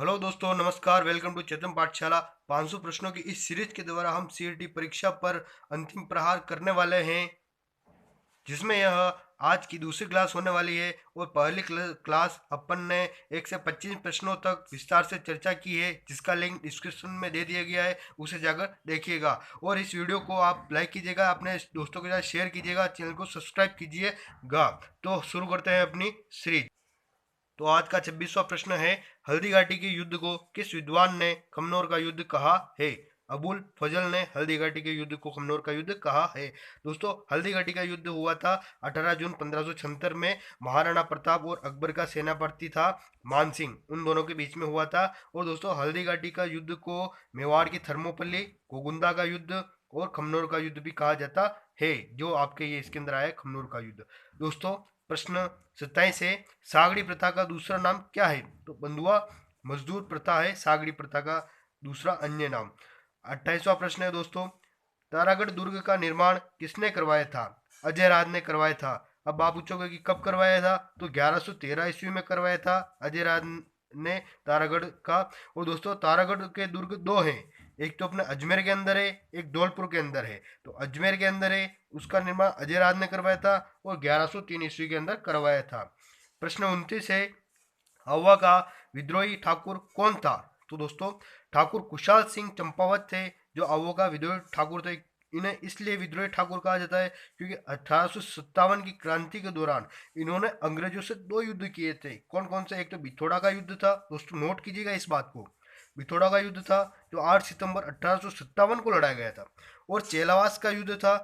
Hello दोस्तों, नमस्कार। Welcome to चेतन पाठशाला। 500 प्रश्नों की इस सीरीज के द्वारा हम सीईटी परीक्षा पर अंतिम प्रहार करने वाले हैं, जिसमें यह आज की दूसरी क्लास होने वाली है। और पहली क्लास अपन ने 1 से 25 प्रश्नों तक विस्तार से चर्चा की है, जिसका लिंक डिस्क्रिप्शन में दे दिया गया है, उसे जाकर देखिएगा। और इस वीडियो को आप लाइक कीजिएगा, अपने दोस्तों के साथ शेयर कीजिएगा, चैनल को सब्सक्राइब कीजिएगा। तो शुरू करते हैं अपनी सीरीज। तो आज का 26वां प्रश्न है, हल्दी घाटी के युद्ध को किस विद्वान ने खमनोर का युद्ध कहा है? अबुल फजल ने हल्दी घाटी के युद्ध को खमनोर का युद्ध कहा है। दोस्तों, हल्दी घाटी का युद्ध हुआ था 18 जून 1576 में। महाराणा प्रताप और अकबर का सेनापति था मानसिंह, उन दोनों के बीच में हुआ था। और दोस्तों, हल्दी घाटी का युद्ध को मेवाड़ की थर्मोपल्ली, गोगुंदा का युद्ध और खमनोर का युद्ध भी कहा जाता है, जो आपके ये इसके अंदर आया खमनोर का युद्ध। दोस्तों, प्रश्न 27 है, सागड़ी प्रथा का दूसरा नाम क्या है? तो बंधुआ मजदूर प्रथा है सागड़ी प्रथा का दूसरा अन्य नाम। 28वां प्रश्न है दोस्तों, तारागढ़ दुर्ग का निर्माण किसने करवाया था? अजय राज ने करवाया था। अब आप पूछोगे कि कब करवाया था? तो 1113 ईस्वी में करवाया था अजय राज ने तारागढ़ का। और दोस्तों, तारागढ़ के दुर्ग दो हैं, एक तो अपने अजमेर के अंदर है, एक धौलपुर के अंदर है। तो अजमेर के अंदर है, उसका निर्माण अजय राज ने करवाया था और 1103 ईस्वी के अंदर करवाया था। प्रश्न 29 है, अववा का विद्रोही ठाकुर कौन था? तो दोस्तों, ठाकुर कुशाल सिंह चंपावत थे, जो अववा का विद्रोही ठाकुर थे। इन्हें इसलिए विद्रोही ठाकुर कहा जाता है क्योंकि 1857 की क्रांति के दौरान इन्होंने अंग्रेजों से दो युद्ध किए थे। कौन कौन से? एक तो बिथोड़ा का युद्ध था, दोस्तों नोट कीजिएगा इस बात को। बिथोड़ा का युद्ध था जो 8 सितंबर 1857 को लड़ा गया था। और चेलावास का युद्ध था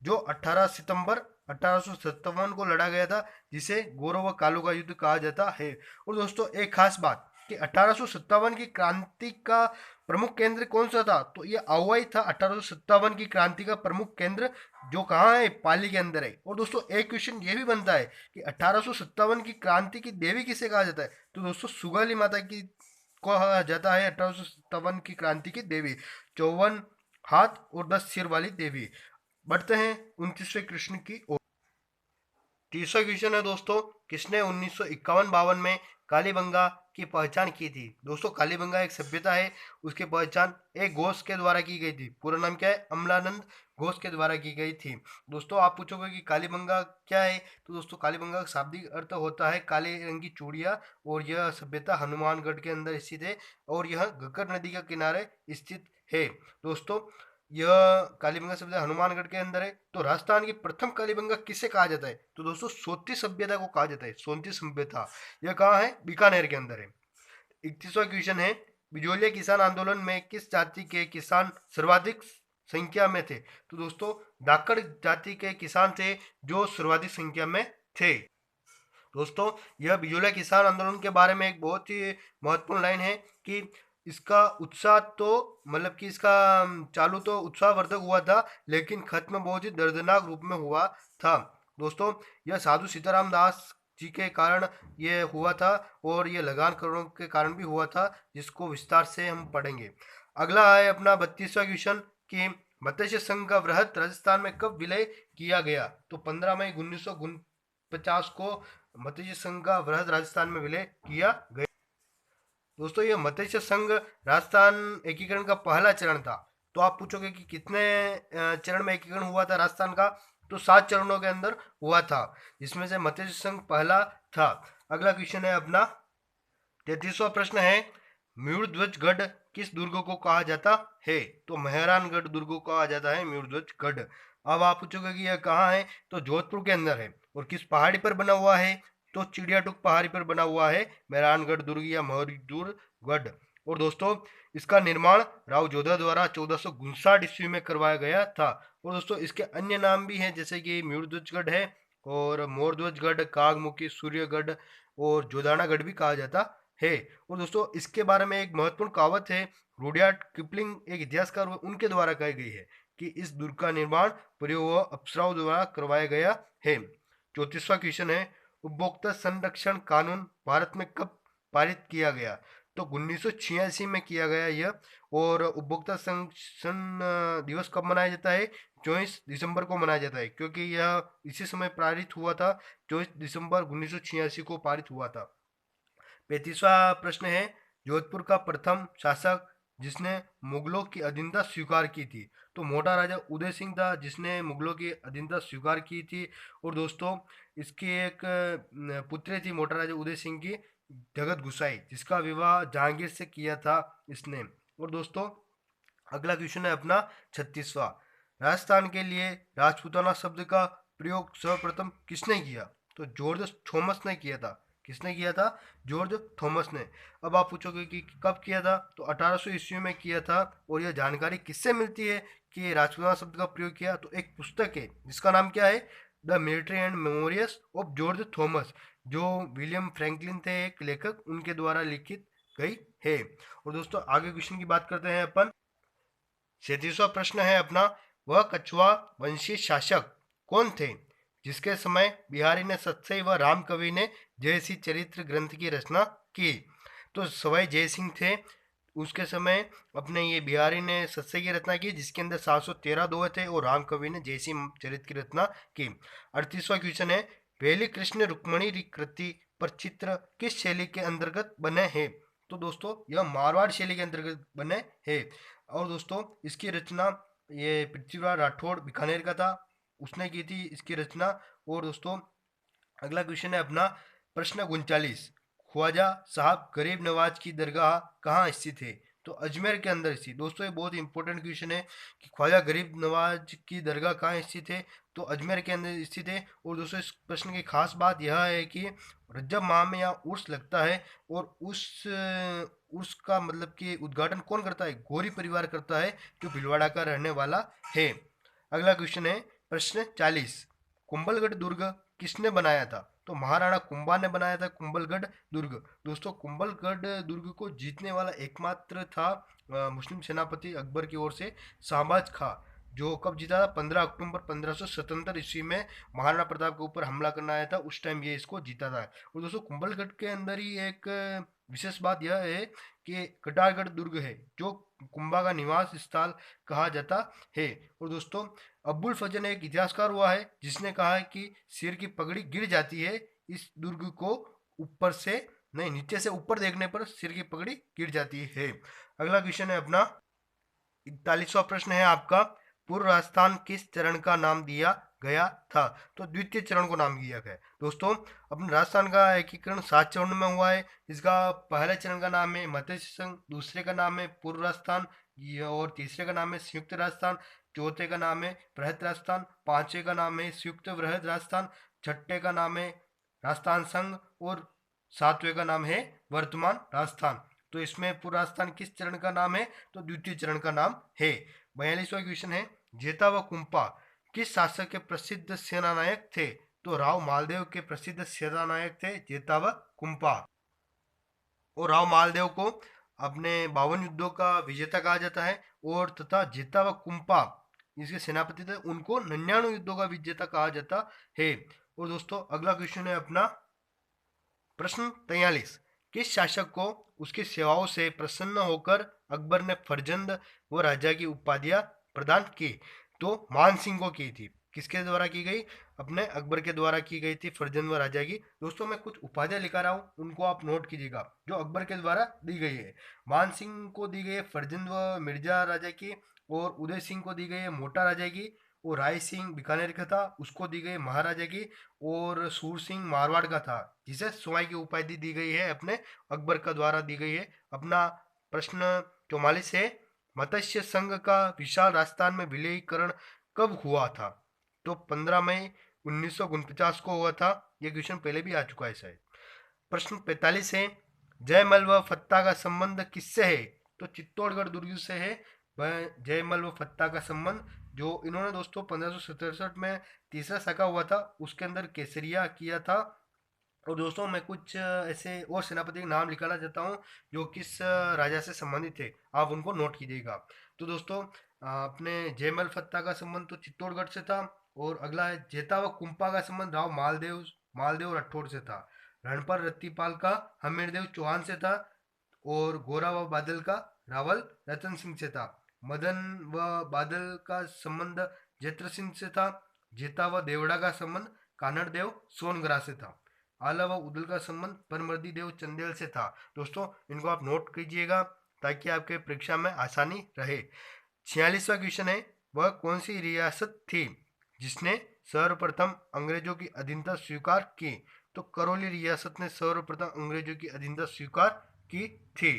जो 18 सितंबर 1857 को लड़ा गया था, जिसे गौरव व कालू का युद्ध कहा जाता है। और दोस्तों, एक खास बात कि 1857 की क्रांति का प्रमुख केंद्र कौन सा था? तो ये अववा ही था। 1857 की क्रांति का प्रमुख केंद्र जो कहाँ है? पाली के अंदर है। और दोस्तों, एक क्वेश्चन ये भी बनता है कि 1857 की क्रांति की देवी किसे कहा जाता है? तो दोस्तों, सुगाली माता की कहा जाता है 1857 की क्रांति की देवी, 54 हाथ और 10 सिर वाली देवी। बढ़ते हैं 29वें कृष्ण की ओर। तीसरा क्वेश्चन है दोस्तों, किसने 1951-52 में कालीबंगा की पहचान की थी? दोस्तों, कालीबंगा एक सभ्यता है, उसकी पहचान एक घोष के द्वारा की गई थी। पूरा नाम क्या है? अमलानंद घोष के द्वारा की गई थी। दोस्तों, आप पूछोगे कि कालीबंगा क्या है? तो दोस्तों, कालीबंगा का शाब्दिक अर्थ होता है काले रंग की चूड़ियाँ। और यह सभ्यता हनुमानगढ़ के अंदर स्थित है और यह घग्गर नदी के किनारे स्थित है। दोस्तों, यह कालीबंगा सभ्यता हनुमानगढ़ के अंदर है। तो राजस्थान की प्रथम कालीबंगा किसे कहा जाता है? तो दोस्तों, सोती सभ्यता को कहा जाता है, सोती सभ्यता। यह कहाँ है? बीकानेर के अंदर है। 31वां क्वेश्चन है, बिजोलिया किसान आंदोलन में किस जाति के किसान सर्वाधिक संख्या में थे? तो दोस्तों, धाकड़ जाति के किसान थे जो सर्वाधिक संख्या में थे। दोस्तों, यह बिजोलिया किसान आंदोलन के बारे में एक बहुत ही महत्वपूर्ण लाइन है कि इसका उत्साह तो मतलब कि इसका चालू तो उत्साहवर्धक हुआ था, लेकिन खत्म बहुत ही दर्दनाक रूप में हुआ था। दोस्तों, यह साधु सीताराम दास जी के कारण ये हुआ था और ये लगान करों के कारण भी हुआ था, जिसको विस्तार से हम पढ़ेंगे। अगला है अपना 32वां क्वेश्चन कि मत्स्य संघ का वृहद राजस्थान में कब विलय किया गया? तो 15 मई 1950 को मत्स्य संघ का वृहद राजस्थान में विलय किया गया। दोस्तों, ये मत्स्य संघ राजस्थान एकीकरण का पहला चरण था। तो आप पूछोगे कि कितने चरण में एकीकरण हुआ था राजस्थान का? तो 7 चरणों के अंदर हुआ था, जिसमें से मत्स्य संघ पहला था। अगला क्वेश्चन है अपना 33वां प्रश्न है, मयूरध्वजगढ़ किस दुर्ग को कहा जाता है? तो मेहरानगढ़ दुर्ग को कहा जाता है मयूरध्वजगढ़। अब आप पूछोगे कि यह कहाँ है? तो जोधपुर के अंदर है। और किस पहाड़ी पर बना हुआ है? तो चिड़ियाटुक पहाड़ी पर बना हुआ है मेहरानगढ़ दुर्ग या मयूरध्वजगढ़। और दोस्तों, इसका निर्माण राव जोधा द्वारा 1459 ईस्वी में करवाया गया था। और दोस्तों, इसके अन्य नाम भी हैं, जैसे कि मयूरध्वजगढ़ है और मोरध्वजगढ़, कागमुखी, सूर्यगढ़ और जोधानागढ़ भी कहा जाता है। और दोस्तों, इसके बारे में एक महत्वपूर्ण कहावत है, रुडयार्ड किपलिंग एक इतिहासकार उनके द्वारा कही गई है कि इस दुर्ग का निर्माण परियों व अप्सराओं द्वारा करवाया गया है। 34वां क्वेश्चन है, उपभोक्ता संरक्षण कानून भारत में कब पारित किया गया? तो 1986 में किया गया यह। और उपभोक्ता संरक्षण दिवस कब मनाया जाता है? 24 दिसंबर को मनाया जाता है, क्योंकि यह इसी समय पारित हुआ था। 24 दिसंबर 1986 को पारित हुआ था। 35वां प्रश्न है, जोधपुर का प्रथम शासक जिसने मुगलों की अधीनता स्वीकार की थी, तो मोटा राजा उदय सिंह था जिसने मुगलों की अधीनता स्वीकार की थी। और दोस्तों इसकी एक पुत्री थी मोटा राजा उदय सिंह की, जगत गुसाई, जिसका विवाह जहांगीर से किया था इसने। और दोस्तों अगला क्वेश्चन है अपना 36वां। राजस्थान के लिए राजपूताना शब्द का प्रयोग सर्वप्रथम किसने किया? तो जॉर्ज थॉमस ने किया था। किसने किया था? जॉर्ज थॉमस ने। अब आप पूछोगे कि कब किया था? तो 1800 ईस्वी में किया था। और यह जानकारी किससे मिलती है कि राजपूताना शब्द का प्रयोग किया? तो एक पुस्तक है जिसका नाम क्या है? The military and memorials of George Thomas, जो विलियम फ्रैंकलिन थे एक लेखक, उनके द्वारा लिखित गई है। और दोस्तों आगे क्वेश्चन की बात करते हैं अपन। 37वां प्रश्न है अपना, वह कछुआ वंशी शासक कौन थे जिसके समय बिहारी ने सतसई व राम कवि ने जयसिंह चरित्र ग्रंथ की रचना की? तो सवाई जयसिंह थे, उसके समय अपने ये बिहारी ने सतसई की रचना की जिसके अंदर 713 दोहे थे, और राम कवि ने जयसिंह चरित्र की रचना की। 38वां क्वेश्चन है, वेली कृष्ण रुक्मणी कृति पर चित्र किस शैली के अंतर्गत बने हैं? तो दोस्तों यह मारवाड़ शैली के अंतर्गत बने हैं। और दोस्तों इसकी रचना ये पृथ्वीराज राठौड़ बीकानेर का था, उसने की थी इसकी रचना। और दोस्तों अगला क्वेश्चन है अपना प्रश्न 39, ख्वाजा साहब गरीब नवाज की दरगाह कहाँ स्थित है? तो अजमेर के अंदर स्थित। दोस्तों ये बहुत इंपॉर्टेंट क्वेश्चन है कि ख्वाजा गरीब नवाज की दरगाह कहाँ स्थित है? तो अजमेर के अंदर स्थित है। और दोस्तों इस प्रश्न की खास बात यह है कि रजब माह में यहाँ उर्स लगता है, और उस उर्स का मतलब कि उद्घाटन कौन करता है? गौरी परिवार करता है, जो भिलवाड़ा का रहने वाला है। अगला क्वेश्चन है प्रश्न 40, कुंभलगढ़ दुर्ग किसने बनाया था? तो महाराणा कुंभा ने बनाया था कुंभलगढ़ दुर्ग। दोस्तों कुंभलगढ़ दुर्ग को जीतने वाला एकमात्र था मुस्लिम सेनापति अकबर की ओर से शाहबाज खां, जो कब जीता था? 15 अक्टूबर 1577 ईस्वी में महाराणा प्रताप के ऊपर हमला करना आया था, उस टाइम ये इसको जीता था। और दोस्तों कुंभलगढ़ के अंदर ही एक विशेष बात यह है कि कटारगढ़ दुर्ग है, जो कुंभा का निवास स्थल कहा जाता है। और दोस्तों अब्बुल फजल ने एक इतिहासकार हुआ है जिसने कहा है कि सिर की पगड़ी गिर जाती है इस दुर्ग को ऊपर से, नहीं नीचे से ऊपर देखने पर सिर की पगड़ी गिर जाती है। अगला क्वेश्चन है अपना 41वां प्रश्न है आपका, पूर्व राजस्थान किस चरण का नाम दिया गया था? तो द्वितीय चरण को नाम दिया गया। दोस्तों अपने राजस्थान का एकीकरण 7 चरण में हुआ है। इसका पहले चरण का नाम है मत्स्य संघ, दूसरे का नाम है पूर्व राजस्थान, और तीसरे का नाम है संयुक्त राजस्थान, चौथे का नाम है बृहत राजस्थान, पांचवे का नाम है संयुक्त बृहत राजस्थान, छठे का नाम है राजस्थान संघ, और सातवें का नाम है वर्तमान राजस्थान। तो इसमें पूर्व राजस्थान किस चरण का नाम है? तो द्वितीय चरण का नाम है। 42वां क्वेश्चन है, जेता व कुंपा किस शासक के प्रसिद्ध सेनानायक थे? तो राव मालदेव के प्रसिद्ध सेनानायक थे जेता व कुंपा। और राव मालदेव को अपने 52 युद्धों का विजेता कहा जाता है, और तथा जेता व कुंपा इसके सेनापति थे, उनको 99 युद्धों का विजेता कहा जाता है। और दोस्तों अगला क्वेश्चन है अपना प्रश्न 43, किस शासक को उसकी सेवाओं से प्रसन्न होकर अकबर ने फरजंद व राजा की उपाधियां प्रदान की? तो मान सिंह को की थी। किसके द्वारा की गई? अपने अकबर के द्वारा की गई थी फरजंद व राजा की। दोस्तों मैं कुछ उपाधियां लिखा रहा हूँ, उनको आप नोट कीजिएगा, जो अकबर के द्वारा दी गई है। मान सिंह को दी गई है फरजंद व मिर्जा राजा की, और उदय सिंह को दी गई है मोटा राजा की, और राय सिंह बीकानेर का था, उसको दी गई महाराजा की, और सूर सिंह मारवाड़ का था, जिसे सुवाई की उपाधि दी गई है अपने अकबर का द्वारा दी गई है। अपना प्रश्न 44 है, मत्स्य संघ का विशाल राजस्थान में विलीकरण कब हुआ था? तो 15 मई 1949 को हुआ था। ये क्वेश्चन पहले भी आ चुका है शायद। प्रश्न 45 है, जयमल व फत्ता का संबंध किससे है? तो चित्तौड़गढ़ दुर्ग से है जयमल व फत्ता का संबंध, जो इन्होंने दोस्तों 1567 में तीसरा सका हुआ था, उसके अंदर केसरिया किया था। और दोस्तों मैं कुछ ऐसे और सेनापति के नाम निकालना चाहता हूँ जो किस राजा से संबंधित थे, आप उनको नोट कीजिएगा। तो दोस्तों अपने जयमल फत्ता का संबंध तो चित्तौड़गढ़ से था, और अगला है जेता व कुंपा का संबंध राव मालदेव मालदेव राठौड़ से था। रणपर रत्तीपाल का हमीरदेव चौहान से था, और गोरा व बादल का रावल रतन सिंह से था। मदन व बादल का संबंध जेत्र सिंह से था। जेता व देवड़ा का संबंध कानड़ देव सोनगरा से था। आला व उदल का संबंध परमर्दी देव चंदेल से था। दोस्तों इनको आप नोट कीजिएगा ताकि आपके परीक्षा में आसानी रहे। 46वां क्वेश्चन है, वह कौन सी रियासत थी जिसने सर्वप्रथम अंग्रेजों की अधीनता स्वीकार की? तो करौली रियासत ने सर्वप्रथम अंग्रेजों की अधीनता स्वीकार की थी।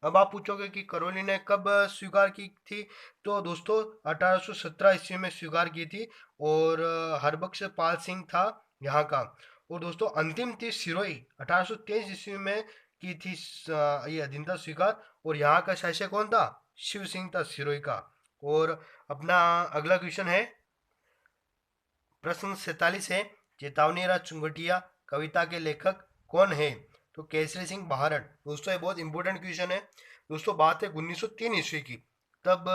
अब आप पूछोगे कि करौली ने कब स्वीकार की थी? तो दोस्तों 1817 ईस्वी में स्वीकार की थी और हरबख्श पाल सिंह था यहाँ का। और दोस्तों अंतिम थी सिरोही, 1823 ईस्वी में की थी ये अधीनता स्वीकार। और यहाँ का शासक कौन था? शिव सिंह था सिरोही का। और अपना अगला क्वेश्चन है, प्रश्न 47 है, चेतावनी राज चुंगटिया कविता के लेखक कौन है? तो केसरी सिंह बहारन। दोस्तों ये बहुत इंपॉर्टेंट क्वेश्चन है। दोस्तों बात है 1903 ईस्वी की। तब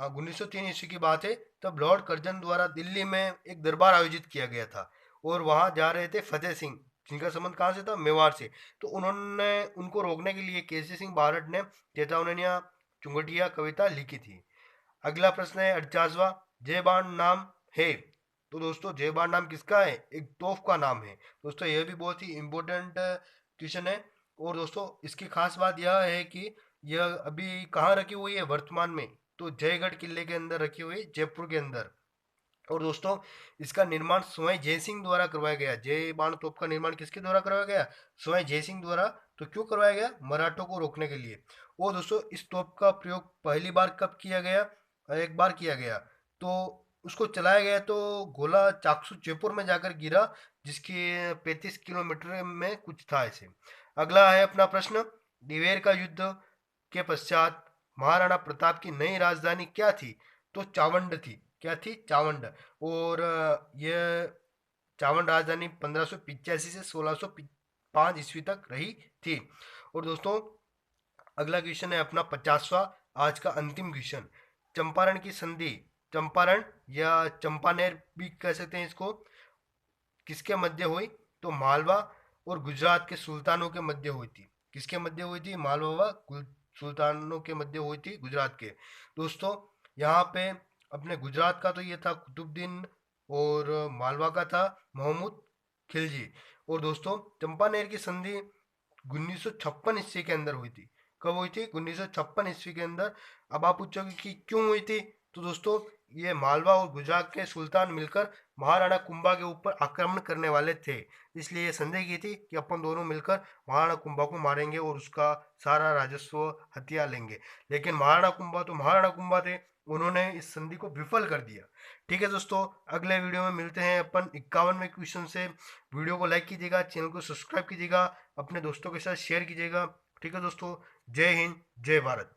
1903 ईस्वी की बात है, तब लॉर्ड कर्जन द्वारा दिल्ली में एक दरबार आयोजित किया गया था और वहाँ जा रहे थे फतेह सिंह, जिनका संबंध कहाँ से था? मेवाड़ से। तो उन्होंने उनको रोकने के लिए केसरी सिंह बहारन ने चेतावनिया चुंगटिया कविता लिखी थी। अगला प्रश्न है 48वां, जय बाण नाम है? तो दोस्तों जय बाण नाम किसका है? एक तोफ का नाम है। दोस्तों यह भी बहुत ही इम्पोर्टेंट क्वेश्चन है। और दोस्तों इसकी खास बात यह है कि यह अभी कहाँ रखी हुई है वर्तमान में? तो जयगढ़ किले के अंदर रखी हुई, जयपुर के अंदर। और दोस्तों इसका निर्माण स्वयं जय सिंह द्वारा करवाया गया। जय बाण तोप का निर्माण किसके द्वारा करवाया गया? स्वयं जय सिंह द्वारा। तो क्यों करवाया गया? मराठों को रोकने के लिए। और दोस्तों इस तोप का प्रयोग पहली बार कब किया गया? एक बार किया गया। तो उसको चलाया गया तो गोला चाकसू जयपुर में जाकर गिरा, जिसके 35 किलोमीटर में कुछ था ऐसे। अगला है अपना प्रश्न, दिवेर का युद्ध के पश्चात महाराणा प्रताप की नई राजधानी क्या थी? तो चावंड थी। क्या थी? चावंड। और यह चावंड राजधानी 1585 से 1605 ईस्वी तक रही थी। और दोस्तों अगला क्वेश्चन है अपना 50वां, आज का अंतिम क्वेश्चन, चंपारण की संधि, चंपारण या चंपानेर भी कह सकते हैं इसको, किसके मध्य हुई? तो मालवा और गुजरात के सुल्तानों के मध्य हुई थी। किसके मध्य हुई थी? मालवा व सुल्तानों के मध्य हुई थी, गुजरात के। दोस्तों यहाँ पे अपने गुजरात का तो ये था कुतुबुद्दीन और मालवा का था महमूद खिलजी। और दोस्तों चंपानेर की संधि 1956 ईस्वी के अंदर हुई थी। कब हुई थी? 1956 ईस्वी के अंदर। अब आप पूछोगे कि क्यों हुई थी? तो दोस्तों ये मालवा और गुजरात के सुल्तान मिलकर महाराणा कुंभा के ऊपर आक्रमण करने वाले थे, इसलिए ये संधि की थी कि अपन दोनों मिलकर महाराणा कुंभा को मारेंगे और उसका सारा राजस्व हथिया लेंगे। लेकिन महाराणा कुंभा तो महाराणा कुंभा थे, उन्होंने इस संधि को विफल कर दिया। ठीक है दोस्तों, अगले वीडियो में मिलते हैं अपन 51वें क्वेश्चन से। वीडियो को लाइक कीजिएगा, चैनल को सब्सक्राइब कीजिएगा, अपने दोस्तों के साथ शेयर कीजिएगा। ठीक है दोस्तों, जय हिंद, जय भारत।